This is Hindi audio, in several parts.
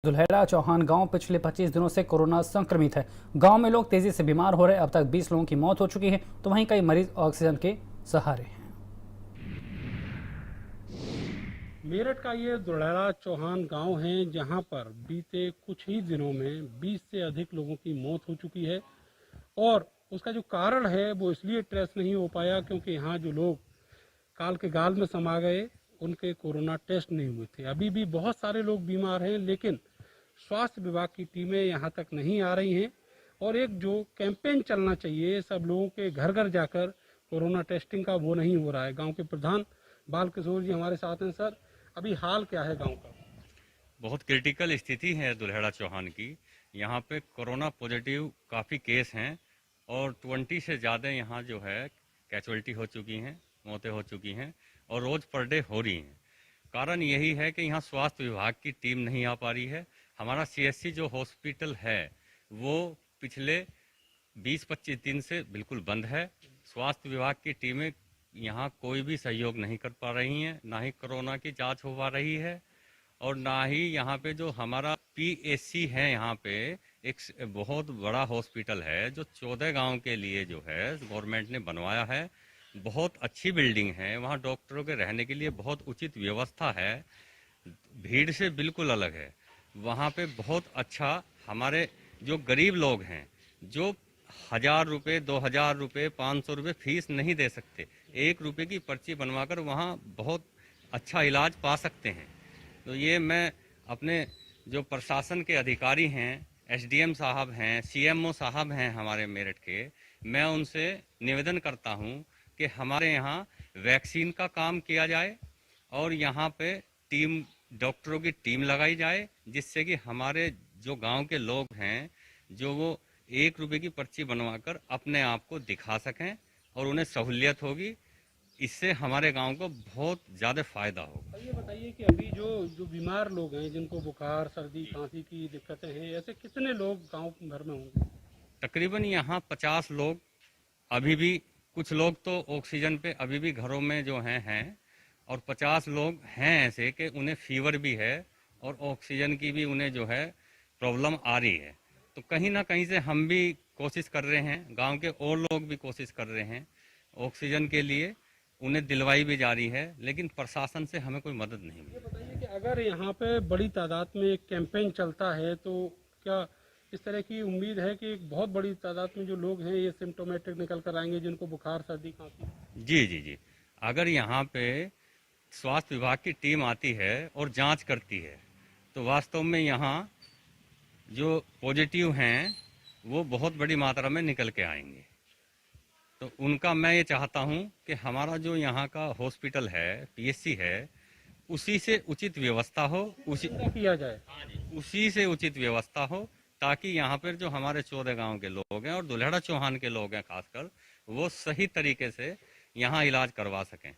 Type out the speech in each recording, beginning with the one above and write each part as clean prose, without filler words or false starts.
दुल्हेड़ा चौहान गांव पिछले 25 दिनों से कोरोना संक्रमित है। गांव में लोग तेजी से बीमार हो रहे हैं। अब तक 20 लोगों की मौत हो चुकी है, तो वहीं कई मरीज ऑक्सीजन के सहारे हैं। मेरठ का ये दुल्हेड़ा चौहान गांव है, जहां पर बीते कुछ ही दिनों में 20 से अधिक लोगों की मौत हो चुकी है। और उसका जो कारण है वो इसलिए ट्रेस नहीं हो पाया क्योंकि यहाँ जो लोग काल के गाल में समा गए, उनके कोरोना टेस्ट नहीं हुए थे। अभी भी बहुत सारे लोग बीमार हैं, लेकिन स्वास्थ्य विभाग की टीमें यहाँ तक नहीं आ रही हैं। और एक जो कैंपेन चलना चाहिए सब लोगों के घर घर जाकर कोरोना टेस्टिंग का, वो नहीं हो रहा है। गांव के प्रधान बाल किशोर जी हमारे साथ हैं। सर, अभी हाल क्या है गांव का? बहुत क्रिटिकल स्थिति है दुल्हेड़ा चौहान की। यहाँ पे कोरोना पॉजिटिव काफ़ी केस हैं और 20 से ज़्यादा यहाँ जो है कैजुअलिटी हो चुकी हैं, मौतें हो चुकी हैं और रोज़ पर डे हो रही हैं। कारण यही है कि यहाँ स्वास्थ्य विभाग की टीम नहीं आ पा रही है। हमारा सीएससी जो हॉस्पिटल है वो पिछले 20-25 दिन से बिल्कुल बंद है। स्वास्थ्य विभाग की टीमें यहाँ कोई भी सहयोग नहीं कर पा रही हैं, ना ही कोरोना की जांच हो पा रही है और ना ही यहाँ पे जो हमारा पीएससी है, यहाँ पे एक बहुत बड़ा हॉस्पिटल है जो 14 गांव के लिए जो है गवर्नमेंट ने बनवाया है। बहुत अच्छी बिल्डिंग है, वहाँ डॉक्टरों के रहने के लिए बहुत उचित व्यवस्था है, भीड़ से बिल्कुल अलग है। वहाँ पे बहुत अच्छा, हमारे जो गरीब लोग हैं जो 1,000 रुपये, 2,000 रुपये, 500 रुपये फीस नहीं दे सकते, 1 रुपये की पर्ची बनवाकर वहाँ बहुत अच्छा इलाज पा सकते हैं। तो ये मैं अपने जो प्रशासन के अधिकारी हैं, एसडीएम साहब हैं, सीएमओ साहब हैं हमारे मेरठ के, मैं उनसे निवेदन करता हूं कि हमारे यहाँ वैक्सीन का काम किया जाए और यहाँ पे टीम, डॉक्टरों की टीम लगाई जाए, जिससे कि हमारे जो गांव के लोग हैं जो वो 1 रुपये की पर्ची बनवाकर अपने आप को दिखा सकें और उन्हें सहूलियत होगी। इससे हमारे गांव को बहुत ज़्यादा फायदा होगा। ये बताइए कि अभी जो जो बीमार लोग हैं, जिनको बुखार, सर्दी, खांसी की दिक्कतें हैं, ऐसे कितने लोग गांव भर में होंगे? तकरीबन यहाँ 50 लोग अभी भी, कुछ लोग तो ऑक्सीजन पे अभी भी घरों में जो हैं और 50 लोग हैं ऐसे कि उन्हें फीवर भी है और ऑक्सीजन की भी उन्हें जो है प्रॉब्लम आ रही है। तो कहीं ना कहीं से हम भी कोशिश कर रहे हैं, गांव के और लोग भी कोशिश कर रहे हैं ऑक्सीजन के लिए, उन्हें दिलवाई भी जा रही है, लेकिन प्रशासन से हमें कोई मदद नहीं मिली। ये बताइए कि अगर यहाँ पे बड़ी तादाद में एक कैंपेन चलता है तो क्या इस तरह की उम्मीद है कि एक बहुत बड़ी तादाद में जो लोग हैं ये सिम्टोमेटिक निकल कर आएंगे, जिनको बुखार, सर्दी, खांसी? जी जी जी, अगर यहाँ पे स्वास्थ्य विभाग की टीम आती है और जांच करती है तो वास्तव में यहाँ जो पॉजिटिव हैं वो बहुत बड़ी मात्रा में निकल के आएंगे। तो उनका मैं ये चाहता हूँ कि हमारा जो यहाँ का हॉस्पिटल है, पीएससी है, उसी से उचित व्यवस्था हो, किया जाए। उसी से उचित व्यवस्था हो, ताकि यहाँ पर जो हमारे 14 गांव के लोग हैं और दुल्हेड़ा चौहान के लोग हैं खासकर, वो सही तरीके से यहाँ इलाज करवा सकें।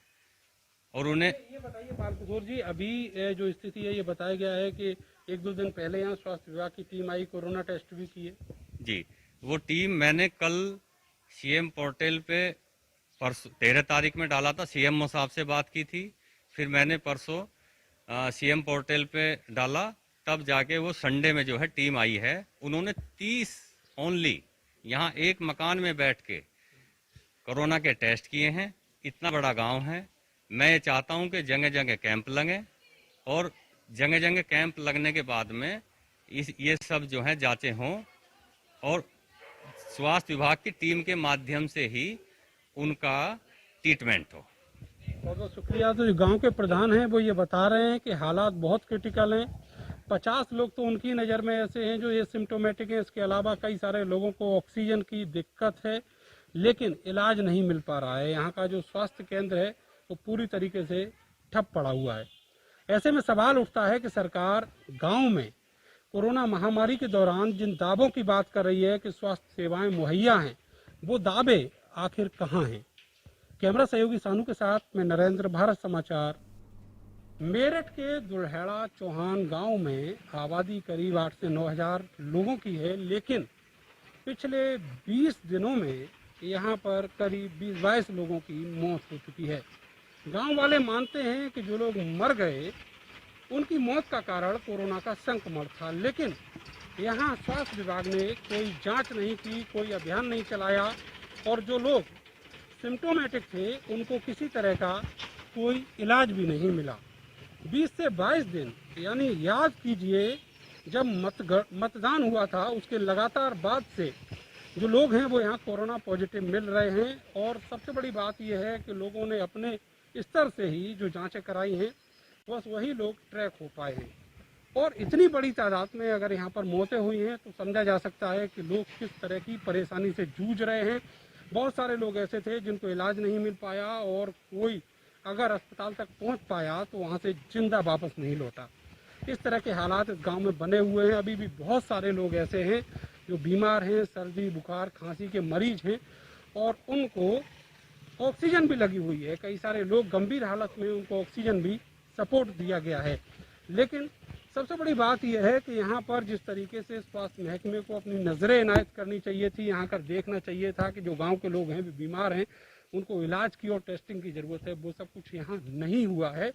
और उन्हें ये बताइए पाल किशोर जी, अभी जो स्थिति है ये बताया गया है कि 1-2 दिन पहले यहाँ स्वास्थ्य विभाग की टीम आई, कोरोना टेस्ट भी किए। जी, वो टीम मैंने कल सीएम पोर्टल पे परसों 13 तारीख में डाला था, सीएमओ साहब से बात की थी, फिर मैंने परसों सीएम पोर्टल पे डाला, तब जाके वो संडे में जो है टीम आई है। उन्होंने 30 ओनली यहाँ एक मकान में बैठ के कोरोना के टेस्ट किए हैं। इतना बड़ा गांव है, मैं ये चाहता हूं कि जगह जगह कैंप लगे और जगह जगह कैंप लगने के बाद में ये सब जो है जांचें हों और स्वास्थ्य विभाग की टीम के माध्यम से ही उनका ट्रीटमेंट हो। बहुत बहुत शुक्रिया। तो जो गांव के प्रधान हैं वो ये बता रहे हैं कि हालात बहुत क्रिटिकल हैं। 50 लोग तो उनकी नज़र में ऐसे हैं जो ये सिम्टोमेटिक हैं। इसके अलावा कई सारे लोगों को ऑक्सीजन की दिक्कत है, लेकिन इलाज नहीं मिल पा रहा है। यहाँ का जो स्वास्थ्य केंद्र है वो पूरी तरीके से ठप पड़ा हुआ है। ऐसे में सवाल उठता है कि सरकार गांव में कोरोना महामारी के दौरान जिन दावों की बात कर रही है कि स्वास्थ्य सेवाएं मुहैया हैं, वो दावे आखिर कहां हैं? कैमरा सहयोगी सानू के साथ मैं नरेंद्र, भारत समाचार। मेरठ के दुल्हेड़ा चौहान गांव में आबादी करीब 8 से 9 हजार लोगों की है, लेकिन पिछले 20 दिनों में यहाँ पर करीब 20-22 लोगों की मौत हो चुकी है। गांव वाले मानते हैं कि जो लोग मर गए उनकी मौत का कारण कोरोना का संक्रमण था। लेकिन यहाँ स्वास्थ्य विभाग ने कोई जांच नहीं की, कोई अभियान नहीं चलाया और जो लोग सिम्टोमेटिक थे उनको किसी तरह का कोई इलाज भी नहीं मिला। 20 से 22 दिन यानी याद कीजिए, जब मतदान हुआ था उसके लगातार बाद से जो लोग हैं वो यहाँ कोरोना पॉजिटिव मिल रहे हैं। और सबसे बड़ी बात यह है कि लोगों ने अपने स्तर से ही जो जांचें कराई हैं बस वही लोग ट्रैक हो पाए हैं। और इतनी बड़ी तादाद में अगर यहाँ पर मौतें हुई हैं तो समझा जा सकता है कि लोग किस तरह की परेशानी से जूझ रहे हैं। बहुत सारे लोग ऐसे थे जिनको इलाज नहीं मिल पाया और कोई अगर अस्पताल तक पहुँच पाया तो वहाँ से जिंदा वापस नहीं लौटा। इस तरह के हालात इस गांव में बने हुए हैं। अभी भी बहुत सारे लोग ऐसे हैं जो बीमार हैं, सर्दी बुखार खांसी के मरीज हैं और उनको ऑक्सीजन भी लगी हुई है। कई सारे लोग गंभीर हालत में, उनको ऑक्सीजन भी सपोर्ट दिया गया है। लेकिन सबसे बड़ी बात यह है कि यहाँ पर जिस तरीके से स्वास्थ्य महकमे को अपनी नज़रें इनायत करनी चाहिए थी, यहाँ कर देखना चाहिए था कि जो गांव के लोग हैं वो बीमार हैं, उनको इलाज की और टेस्टिंग की ज़रूरत है, वो सब कुछ यहाँ नहीं हुआ है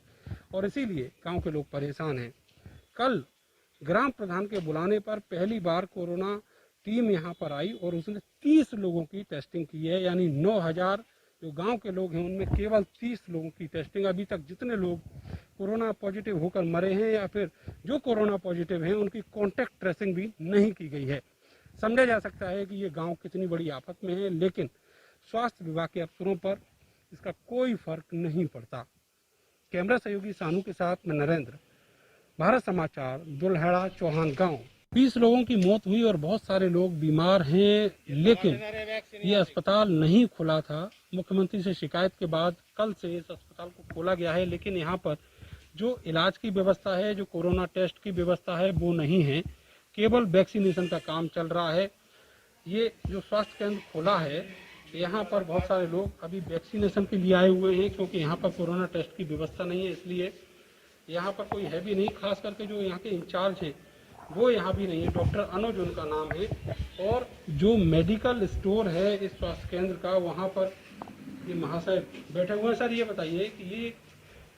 और इसीलिए गांव के लोग परेशान हैं। कल ग्राम प्रधान के बुलाने पर पहली बार कोरोना टीम यहाँ पर आई और उसने 30 लोगों की टेस्टिंग की है। यानी 9000 जो गांव के लोग हैं उनमें केवल 30 लोगों की टेस्टिंग। अभी तक जितने लोग कोरोना पॉजिटिव होकर मरे हैं या फिर जो कोरोना पॉजिटिव हैं उनकी कॉन्टैक्ट ट्रेसिंग भी नहीं की गई है। समझा जा सकता है कि ये गांव कितनी बड़ी आफत में है, लेकिन स्वास्थ्य विभाग के अफसरों पर इसका कोई फर्क नहीं पड़ता। कैमरा सहयोगी सानू के साथ मैं नरेंद्र, भारत समाचार, दुल्हेड़ा चौहान गांव। 20 लोगों की मौत हुई और बहुत सारे लोग बीमार हैं, लेकिन ये अस्पताल नहीं खुला था। मुख्यमंत्री से शिकायत के बाद कल से इस अस्पताल को खोला गया है, लेकिन यहाँ पर जो इलाज की व्यवस्था है, जो कोरोना टेस्ट की व्यवस्था है वो नहीं है। केवल वैक्सीनेशन का काम चल रहा है। ये जो स्वास्थ्य केंद्र खोला है यहाँ पर बहुत सारे लोग अभी वैक्सीनेशन के लिए आए हुए हैं, क्योंकि यहाँ पर कोरोना टेस्ट की व्यवस्था नहीं है, इसलिए यहाँ पर कोई है भी नहीं। खास करके जो यहाँ के इंचार्ज हैं वो यहाँ भी नहीं है, डॉक्टर अनुज उनका नाम है। और जो मेडिकल स्टोर है इस स्वास्थ्य केंद्र का, वहाँ पर ये महाशय बैठे हुए हैं। सर ये बताइए कि ये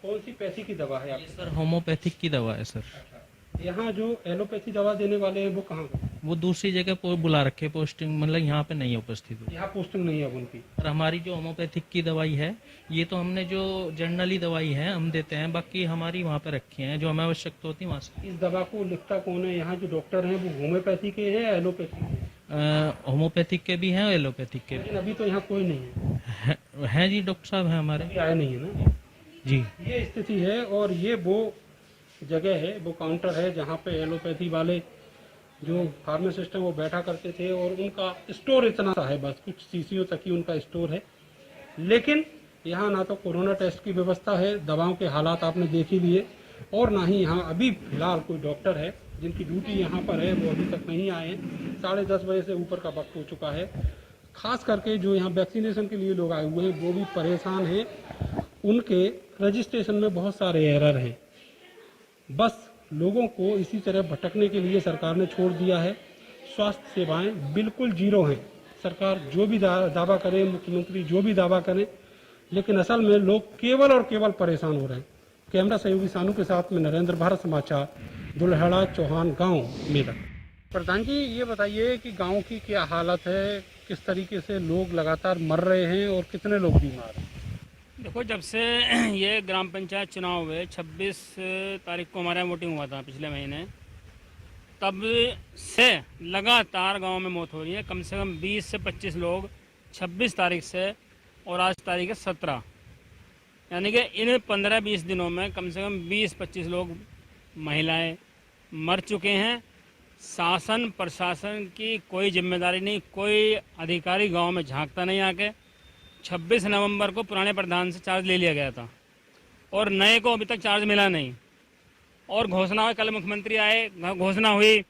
कौन सी पैथी की दवा है आपकी? सर होम्योपैथिक की दवा है सर। यहाँ जो एलोपैथी दवा देने वाले हैं वो कहाँ पे? वो दूसरी जगह बुला रखे, पोस्टिंग मतलब यहाँ पे नहीं उपस्थित हुई। यहाँ पोस्टिंग नहीं है अब उनकी। और हमारी जो होम्योपैथिक की दवाई है ये तो हमने जो जनरली दवाई है हम देते हैं, बाकी हमारी वहाँ पे रखी है जो हमें आवश्यकता होती है वहाँ से। इस दवा को लिखता कौन है? यहाँ जो डॉक्टर हैं वो होम्योपैथी के हैं या एलोपैथी के? होम्योपैथिक के भी हैं और एलोपैथिक के भी लेकिन अभी तो यहाँ कोई नहीं हैं जी। डॉक्टर साहब हैं हमारे, अभी आए नहीं है ना जी। ये स्थिति है। और ये वो जगह है, वो काउंटर है जहाँ पे एलोपैथी वाले जो फार्मासिस्ट हैं वो बैठा करते थे और उनका स्टोर इतना सा है, बस कुछ शीशियों तक ही उनका स्टोर है। लेकिन यहाँ ना तो कोरोना टेस्ट की व्यवस्था है, दवाओं के हालात आपने देख ही लिए, और ना ही यहाँ अभी फिलहाल कोई डॉक्टर है जिनकी ड्यूटी यहाँ पर है, वो अभी तक नहीं आए हैं। 10:30 बजे से ऊपर का वक्त हो चुका है। खास करके जो यहाँ वैक्सीनेशन के लिए लोग आए हुए हैं वो भी परेशान हैं। उनके रजिस्ट्रेशन में बहुत सारे एरर हैं। बस लोगों को इसी तरह भटकने के लिए सरकार ने छोड़ दिया है। स्वास्थ्य सेवाएं बिल्कुल जीरो हैं। सरकार जो भी दावा करे, मुख्यमंत्री जो भी दावा करें, लेकिन असल में लोग केवल और केवल परेशान हो रहे हैं। कैमरा सहयोगी सानू के साथ में नरेंद्र, भारत समाचार, दुल्हेड़ा चौहान गांव, मेरठ। प्रधान जी ये बताइए कि गांव की क्या हालत है, किस तरीके से लोग लगातार मर रहे हैं और कितने लोग बीमार हैं? देखो, जब से ये ग्राम पंचायत चुनाव हुए 26 तारीख को हमारे यहाँ वोटिंग हुआ था पिछले महीने, तब से लगातार गांव में मौत हो रही है। कम से कम 20 से 25 लोग 26 तारीख से और आज तारीख है 17, यानी कि इन 15-20 दिनों में कम से कम 20-25 लोग महिलाएं मर चुके हैं। शासन प्रशासन की कोई जिम्मेदारी नहीं, कोई अधिकारी गांव में झांकता नहीं आके। 26 नवंबर को पुराने प्रधान से चार्ज ले लिया गया था और नए को अभी तक चार्ज मिला नहीं। और घोषणा हुई, कल मुख्यमंत्री आए, घोषणा हुई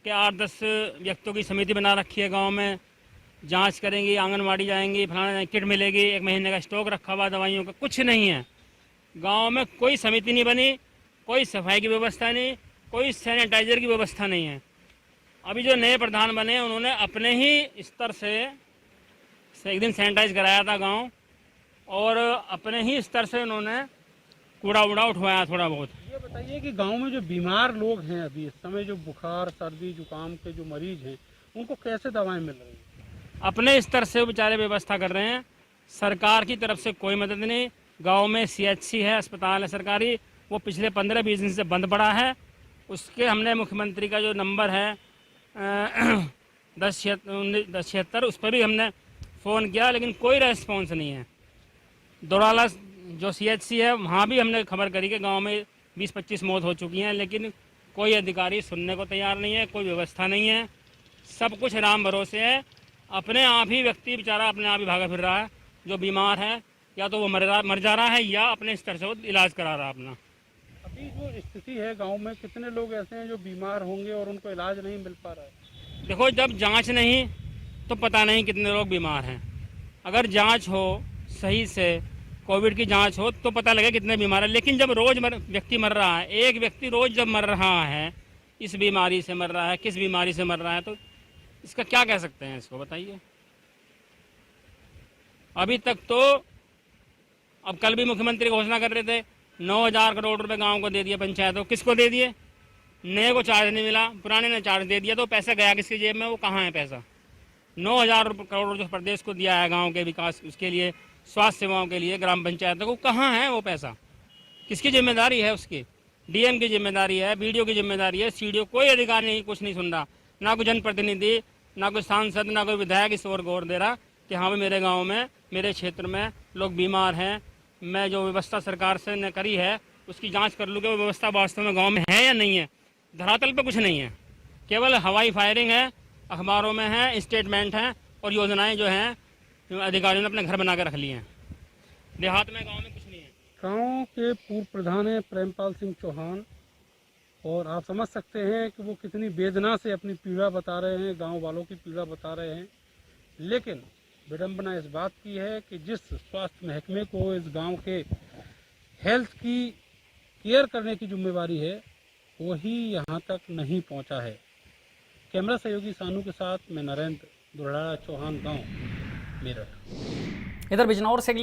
कि 8-10 व्यक्तियों की समिति बना रखी है, गांव में जांच करेंगी, आंगनवाड़ी जाएंगी, फलाना किट मिलेगी, 1 महीने का स्टॉक रखा हुआ दवाइयों का। कुछ नहीं है, गांव में कोई समिति नहीं बनी, कोई सफाई की व्यवस्था नहीं, कोई सैनिटाइजर की व्यवस्था नहीं है। अभी जो नए प्रधान बने उन्होंने अपने ही स्तर से एक दिन सैनिटाइज कराया था गांव, और अपने ही स्तर से उन्होंने कूड़ा वूड़ा उठवाया थोड़ा बहुत। ये बताइए कि गांव में जो बीमार लोग हैं अभी इस समय, जो बुखार सर्दी जुकाम के जो मरीज हैं, उनको कैसे दवाएं मिल रही हैं? अपने स्तर से वो बेचारे व्यवस्था कर रहे हैं, सरकार की तरफ से कोई मदद नहीं। गांव में CHC है, अस्पताल है सरकारी, वो पिछले 15-20 दिन से बंद पड़ा है। उसके हमने मुख्यमंत्री का जो नंबर है 1076 उस पर भी हमने फ़ोन किया, लेकिन कोई रेस्पॉन्स नहीं है। दोराला जो CHC है वहाँ भी हमने खबर करी कि गांव में 20-25 मौत हो चुकी हैं, लेकिन कोई अधिकारी सुनने को तैयार नहीं है, कोई व्यवस्था नहीं है, सब कुछ राम भरोसे है। अपने आप ही व्यक्ति बेचारा अपने आप ही भागा फिर रहा है, जो बीमार है या तो वो मर जा रहा है या अपने स्तर से वो इलाज करा रहा है अपना। अभी जो स्थिति है गांव में, कितने लोग ऐसे हैं जो बीमार होंगे और उनको इलाज नहीं मिल पा रहा है? देखो, जब जांच नहीं तो पता नहीं कितने लोग बीमार हैं। अगर जांच हो सही से, कोविड की जांच हो तो पता लगे कितने बीमार हैं। लेकिन जब रोज व्यक्ति मर रहा है, एक व्यक्ति रोज जब मर रहा है, इस बीमारी से मर रहा है, किस बीमारी से मर रहा है, तो इसका क्या कह सकते हैं, इसको बताइए। अभी तक तो, अब कल भी मुख्यमंत्री घोषणा कर रहे थे 9,000 करोड़ रुपए गांव को दे दिए पंचायतों। किसको दे दिए? नए को चार्ज नहीं मिला, पुराने ने चार्ज दे दिया, तो पैसा गया किसकी जेब में? वो कहाँ है पैसा? 9,000 करोड़ जो प्रदेश को दिया है गांव के विकास, उसके लिए, स्वास्थ्य सेवाओं के लिए, ग्राम पंचायतों को, कहाँ है वो पैसा? किसकी जिम्मेदारी है? उसकी DM की जिम्मेदारी है, BDO की जिम्मेदारी है, CDO, कोई अधिकारी नहीं, कुछ नहीं सुन रहा। ना कोई जनप्रतिनिधि, ना कोई सांसद, ना कोई विधायक इस ओर गौर दे रहा कि हाँ, मेरे गाँव में, मेरे क्षेत्र में लोग बीमार हैं, मैं जो व्यवस्था सरकार से ने करी है उसकी जांच कर लूँ कि वो व्यवस्था वास्तव में गांव में है या नहीं है। धरातल पे कुछ नहीं है, केवल हवाई फायरिंग है, अखबारों में है, स्टेटमेंट हैं और योजनाएं जो हैं अधिकारियों ने अपने घर बना के रख ली हैं। देहात में, गांव में कुछ नहीं है। गांव के पूर्व प्रधान हैं प्रेमपाल सिंह चौहान, और आप समझ सकते हैं कि वो कितनी वेदना से अपनी पीड़ा बता रहे हैं, गांव वालों की पीड़ा बता रहे हैं। लेकिन विडंबना इस बात की है कि जिस स्वास्थ्य महकमे को इस गांव के हेल्थ की केयर करने की जिम्मेवारी है, वही यहां तक नहीं पहुंचा है। कैमरा सहयोगी सानू के साथ मैं नरेंद्र, दुल्हेड़ा चौहान, गांव मेरठ। इधर बिजनौर से अगली